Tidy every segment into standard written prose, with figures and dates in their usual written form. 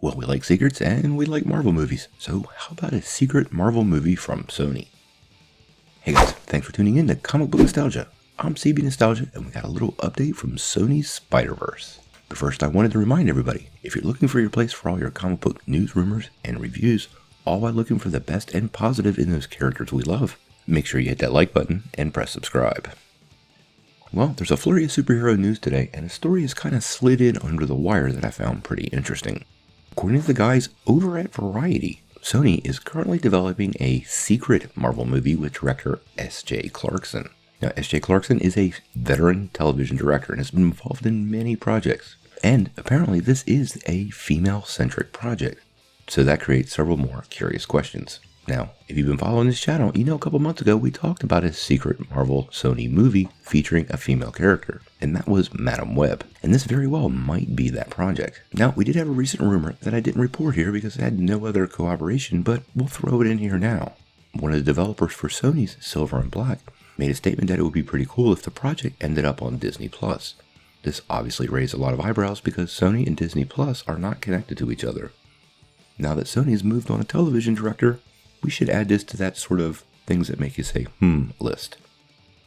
Well, we like secrets and we like Marvel movies, so how about a secret Marvel movie from Sony? Hey guys, thanks for tuning in to Comic Book Nostalgia. I'm CB Nostalgia and we got a little update from Sony's Spiderverse. But first I wanted to remind everybody, if you're looking for your place for all your comic book news, rumors, and reviews, all while looking for the best and positive in those characters we love, make sure you hit that like button and press subscribe. Well, there's a flurry of superhero news today and a story has kind of slid in under the wire that I found pretty interesting. According to the guys over at Variety, Sony is currently developing a secret Marvel movie with director S.J. Clarkson. Now, S.J. Clarkson is a veteran television director and has been involved in many projects. And apparently this is a female-centric project. So that creates several more curious questions. Now, if you've been following this channel, you know a couple months ago we talked about a secret Marvel Sony movie featuring a female character, and that was Madam Web. And this very well might be that project. Now, we did have a recent rumor that I didn't report here because it had no other cooperation, but we'll throw it in here now. One of the developers for Sony's Silver and Black made a statement that it would be pretty cool if the project ended up on Disney+. This obviously raised a lot of eyebrows because Sony and Disney Plus are not connected to each other. Now that Sony has moved on a television director, we should add this to that sort of things that make you say, list.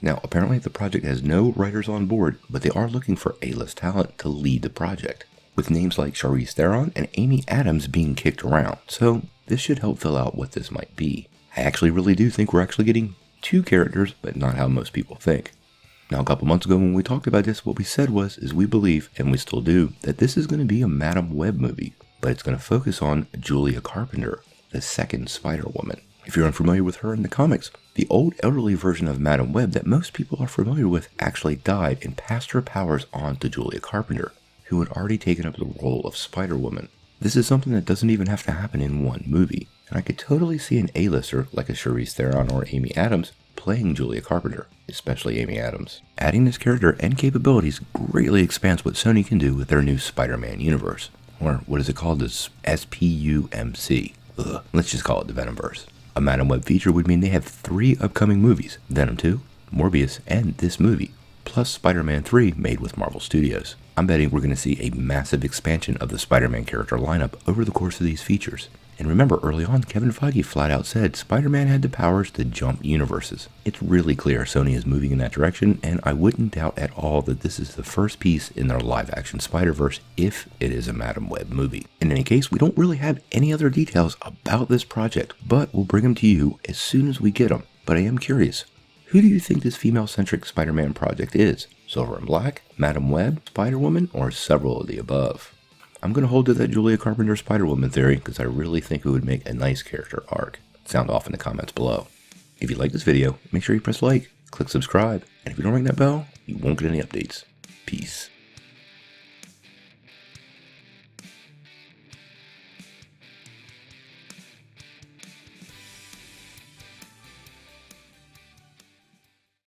Now, apparently the project has no writers on board, but they are looking for A-list talent to lead the project, with names like Charlize Theron and Amy Adams being kicked around, so this should help fill out what this might be. I actually really do think we're actually getting two characters, but not how most people think. Now, a couple months ago when we talked about this, what we said is we believe, and we still do, that this is going to be a Madam Web movie, but it's going to focus on Julia Carpenter, the second Spider-Woman. If you're unfamiliar with her in the comics, the old elderly version of Madam Web that most people are familiar with actually died and passed her powers on to Julia Carpenter, who had already taken up the role of Spider-Woman. This is something that doesn't even have to happen in one movie, and I could totally see an A-lister like a Charlize Theron or Amy Adams playing Julia Carpenter, especially Amy Adams. Adding this character and capabilities greatly expands what Sony can do with their new Spider-Man universe, or what is it called, this SPUMC. Let's just call it the Venomverse. A Madam Web feature would mean they have 3 upcoming movies, Venom 2, Morbius, and this movie, plus Spider-Man 3 made with Marvel Studios. I'm betting we're going to see a massive expansion of the Spider-Man character lineup over the course of these features. And remember, early on, Kevin Feige flat out said Spider-Man had the powers to jump universes. It's really clear Sony is moving in that direction, and I wouldn't doubt at all that this is the first piece in their live-action Spider-Verse if it is a Madam Web movie. In any case, we don't really have any other details about this project, but we'll bring them to you as soon as we get them. But I am curious, who do you think this female-centric Spider-Man project is? Silver and Black, Madam Web, Spider-Woman, or several of the above? I'm going to hold to that Julia Carpenter Spider-Woman theory because I really think it would make a nice character arc. Sound off in the comments below. If you like this video, make sure you press like, click subscribe, and if you don't ring that bell, you won't get any updates. Peace.